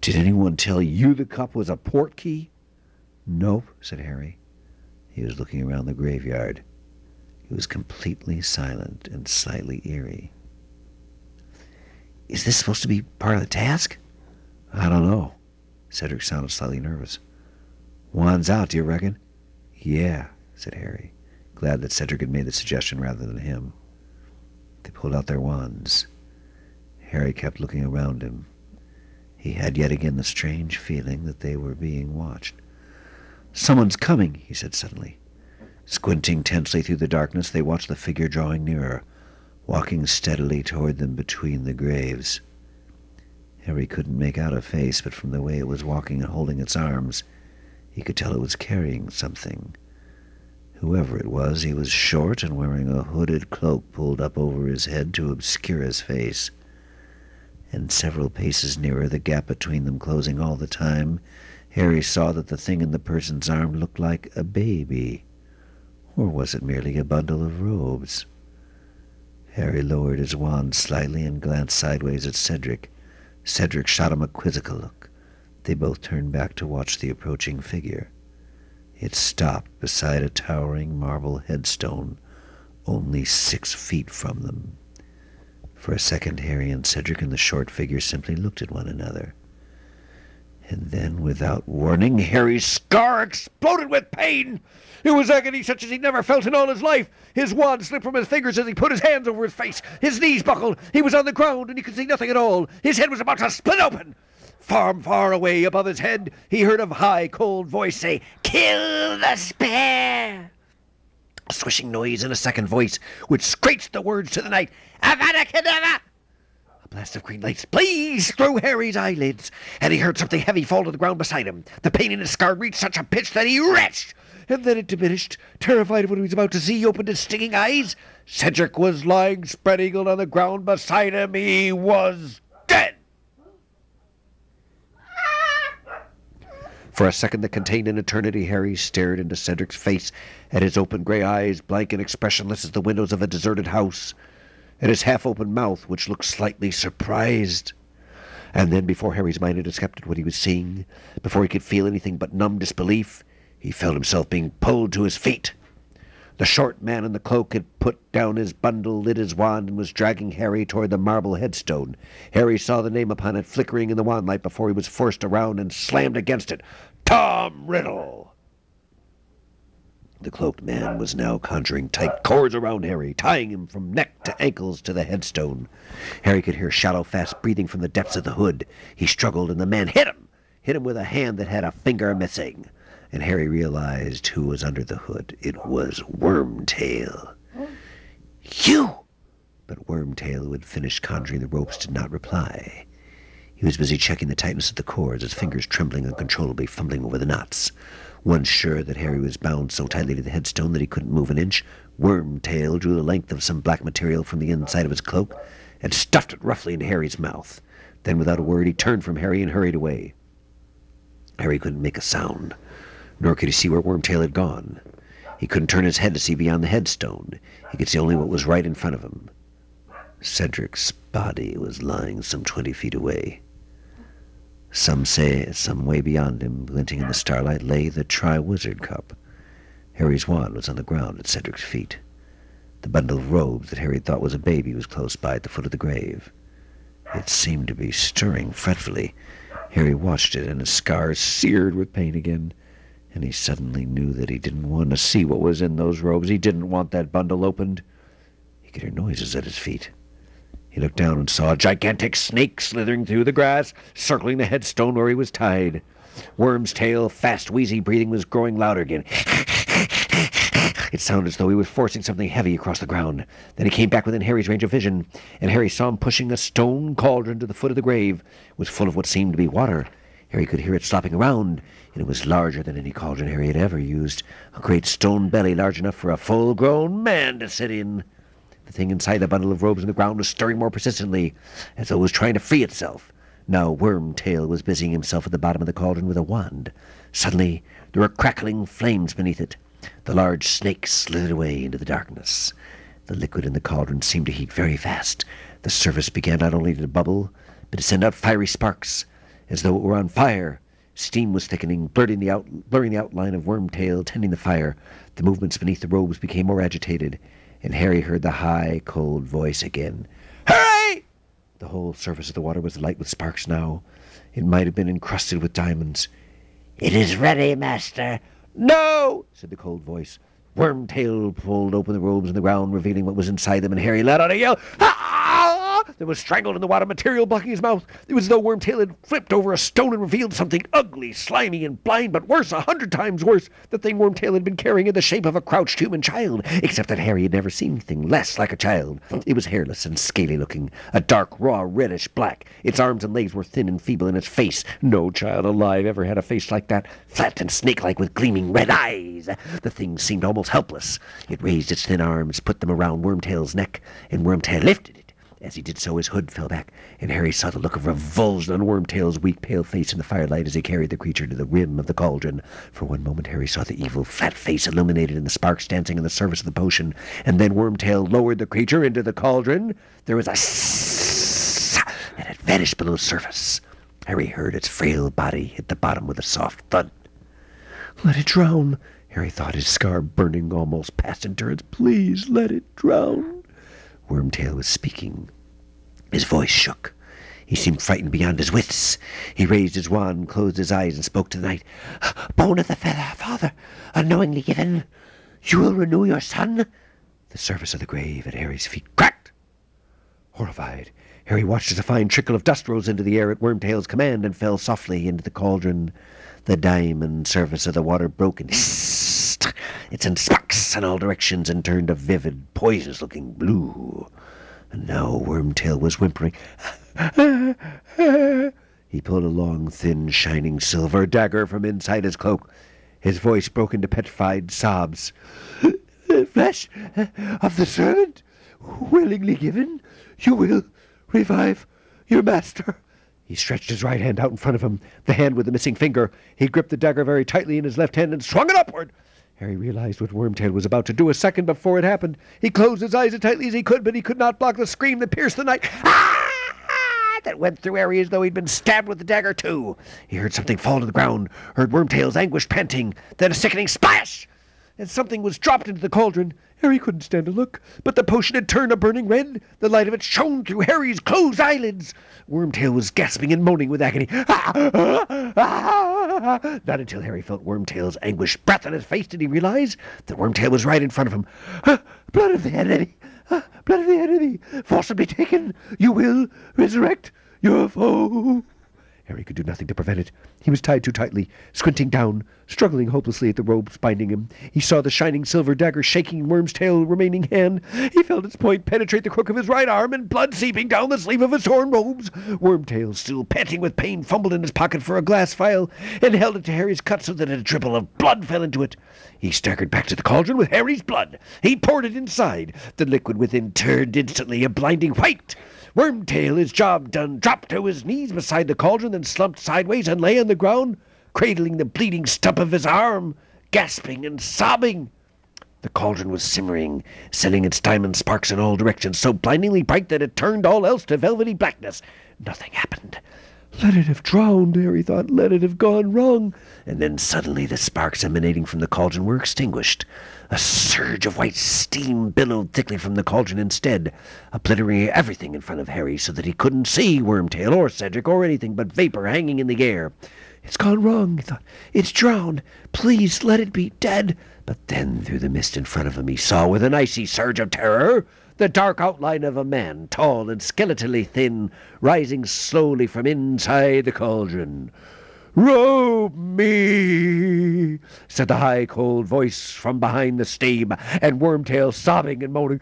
Did anyone tell you the cup was a portkey? Nope, said Harry. He was looking around the graveyard. It was completely silent and slightly eerie. Is this supposed to be part of the task? I don't know. Cedric sounded slightly nervous. Wand's out, do you reckon? Yeah, said Harry, glad that Cedric had made the suggestion rather than him. They pulled out their wands. Harry kept looking around him. He had yet again the strange feeling that they were being watched. Someone's coming, he said suddenly. Squinting tensely through the darkness, they watched the figure drawing nearer, walking steadily toward them between the graves. Harry couldn't make out a face, but from the way it was walking and holding its arms, he could tell it was carrying something. Whoever it was, he was short and wearing a hooded cloak pulled up over his head to obscure his face. And several paces nearer, the gap between them closing all the time, Harry saw that the thing in the person's arm looked like a baby. Or was it merely a bundle of robes? Harry lowered his wand slightly and glanced sideways at Cedric. Cedric shot him a quizzical look. They both turned back to watch the approaching figure. It stopped beside a towering marble headstone, only 6 feet from them. For a second, Harry and Cedric and the short figure simply looked at one another. And then, without warning, Harry's scar exploded with pain. It was agony such as he'd never felt in all his life. His wand slipped from his fingers as he put his hands over his face. His knees buckled. He was on the ground, and he could see nothing at all. His head was about to split open. Far, far away above his head, he heard a high, cold voice say, "Kill the spare!" A swishing noise in a second voice, which screeched the words to the night, "Avada Kedavra!" A blast of green light blazed through Harry's eyelids, and he heard something heavy fall to the ground beside him. The pain in his scar reached such a pitch that he retched, and then it diminished. Terrified of what he was about to see, he opened his stinging eyes. Cedric was lying spread-eagled on the ground beside him. He was dead. For a second that contained an eternity, Harry stared into Cedric's face, at his open gray eyes, blank and expressionless as the windows of a deserted house, at his half-open mouth, which looked slightly surprised. And then, before Harry's mind had accepted what he was seeing, before he could feel anything but numb disbelief, he felt himself being pulled to his feet. The short man in the cloak had put down his bundle, lit his wand, and was dragging Harry toward the marble headstone. Harry saw the name upon it flickering in the wand light before he was forced around and slammed against it. Tom Riddle! The cloaked man was now conjuring tight cords around Harry, tying him from neck to ankles to the headstone. Harry could hear shallow, fast breathing from the depths of the hood. He struggled, and the man hit him with a hand that had a finger missing. And Harry realized who was under the hood. It was Wormtail. "You!" But Wormtail, who had finished conjuring the ropes, did not reply. He was busy checking the tightness of the cords, his fingers trembling uncontrollably, fumbling over the knots. Once sure that Harry was bound so tightly to the headstone that he couldn't move an inch, Wormtail drew the length of some black material from the inside of his cloak and stuffed it roughly into Harry's mouth. Then, without a word, he turned from Harry and hurried away. Harry couldn't make a sound, nor could he see where Wormtail had gone. He couldn't turn his head to see beyond the headstone. He could see only what was right in front of him. Cedric's body was lying some 20 feet away. Some say, some way beyond him, glinting in the starlight, lay the Triwizard Cup. Harry's wand was on the ground at Cedric's feet. The bundle of robes that Harry thought was a baby was close by at the foot of the grave. It seemed to be stirring fretfully. Harry watched it, and his scars seared with pain again. And he suddenly knew that he didn't want to see what was in those robes. He didn't want that bundle opened. He could hear noises at his feet. He looked down and saw a gigantic snake slithering through the grass, circling the headstone where he was tied. Worm's tail, fast, wheezy breathing was growing louder again. It sounded as though he was forcing something heavy across the ground. Then he came back within Harry's range of vision, and Harry saw him pushing a stone cauldron to the foot of the grave. It was full of what seemed to be water. Harry could hear it slopping around, and it was larger than any cauldron Harry had ever used. A great stone belly large enough for a full-grown man to sit in. The thing inside the bundle of robes on the ground was stirring more persistently, as though it was trying to free itself. Now Wormtail was busying himself at the bottom of the cauldron with a wand. Suddenly, there were crackling flames beneath it. The large snake slithered away into the darkness. The liquid in the cauldron seemed to heat very fast. The surface began not only to bubble, but to send out fiery sparks. as though it were on fire. Steam was thickening, blurring the outline of Wormtail tending the fire. The movements beneath the robes became more agitated, and Harry heard the high, cold voice again. Hurry! The whole surface of the water was alight with sparks now. It might have been encrusted with diamonds. It is ready, master. No, said the cold voice. Wormtail pulled open the robes on the ground, revealing what was inside them, and Harry let out a yell. Ah! That was strangled in the water, material blocking his mouth. It was as though Wormtail had flipped over a stone and revealed something ugly, slimy, and blind, but worse, 100 times worse. The thing Wormtail had been carrying in the shape of a crouched human child, except that Harry had never seen anything less like a child. It was hairless and scaly-looking, a dark, raw, reddish black. Its arms and legs were thin and feeble, and its face, no child alive ever had a face like that, flat and snake-like with gleaming red eyes. The thing seemed almost helpless. It raised its thin arms, put them around Wormtail's neck, and Wormtail lifted it. As he did so, his hood fell back, and Harry saw the look of revulsion on Wormtail's weak, pale face in the firelight as he carried the creature to the rim of the cauldron. For one moment, Harry saw the evil, flat face illuminated in the sparks dancing on the surface of the potion, and then Wormtail lowered the creature into the cauldron. There was a sss, and it vanished below the surface. Harry heard its frail body hit the bottom with a soft thud. Let it drown, Harry thought, his scar burning almost past endurance. Please let it drown. Wormtail was speaking. His voice shook. He seemed frightened beyond his wits. He raised his wand, closed his eyes, and spoke to the night. Bone of the feather, father, unknowingly given, you will renew your son? The surface of the grave at Harry's feet cracked. Horrified, Harry watched as a fine trickle of dust rose into the air at Wormtail's command and fell softly into the cauldron. The diamond surface of the water broke and hissed its sparks in all directions and turned a vivid, poisonous-looking blue. And now Wormtail was whimpering. He pulled a long, thin, shining silver dagger from inside his cloak. His voice broke into petrified sobs. Flesh of the servant, willingly given, you will revive your master. He stretched his right hand out in front of him, the hand with the missing finger. He gripped the dagger very tightly in his left hand and swung it upward. Harry realized what Wormtail was about to do a second before it happened. He closed his eyes as tightly as he could, but he could not block the scream that pierced the night. Ah! That went through Harry as though he'd been stabbed with the dagger, too. He heard something fall to the ground, heard Wormtail's anguished panting, then a sickening splash, and something was dropped into the cauldron. Harry couldn't stand to look, but the potion had turned a burning red. The light of it shone through Harry's closed eyelids. Wormtail was gasping and moaning with agony. Not until Harry felt Wormtail's anguished breath on his face did he realize that Wormtail was right in front of him. Blood of the enemy! Blood of the enemy! Forcibly taken! You will resurrect your foe! Harry could do nothing to prevent it. He was tied too tightly, squinting down, struggling hopelessly at the ropes binding him. He saw the shining silver dagger shaking in Wormtail's remaining hand. He felt its point penetrate the crook of his right arm, and blood seeping down the sleeve of his torn robes. Wormtail, still panting with pain, fumbled in his pocket for a glass vial, and held it to Harry's cut so that a dribble of blood fell into it. He staggered back to the cauldron with Harry's blood. He poured it inside. The liquid within turned instantly a blinding white. Wormtail, his job done, dropped to his knees beside the cauldron, then slumped sideways and lay on the ground, cradling the bleeding stump of his arm, gasping and sobbing. The cauldron was simmering, sending its diamond sparks in all directions, so blindingly bright that it turned all else to velvety blackness. Nothing happened. Let it have drowned, Harry thought. Let it have gone wrong. And then suddenly the sparks emanating from the cauldron were extinguished. A surge of white steam billowed thickly from the cauldron instead, obliterating everything in front of Harry so that he couldn't see Wormtail or Cedric or anything but vapor hanging in the air. It's gone wrong, he thought. It's drowned. Please let it be dead. But then through the mist in front of him he saw, with an icy surge of terror, the dark outline of a man, tall and skeletally thin, rising slowly from inside the cauldron. "Robe me," said the high, cold voice from behind the steam, and Wormtail, sobbing and moaning,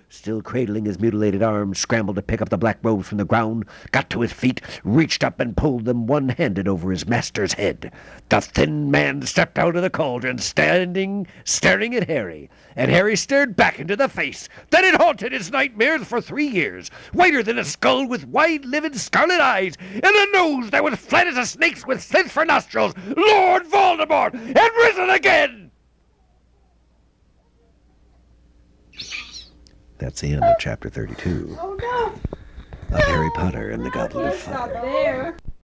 still cradling his mutilated arms, scrambled to pick up the black robes from the ground, got to his feet, reached up and pulled them one-handed over his master's head. The thin man stepped out of the cauldron, staring at Harry, and Harry stared back into the face that had haunted his nightmares for 3 years, whiter than a skull with wide, livid, scarlet eyes, and a nose that was flat as a snake's with slits for nostrils. Lord Voldemort had risen again! That's the end of chapter 32. Oh no! of Harry Potter and the Goblet of Fire. Stop there.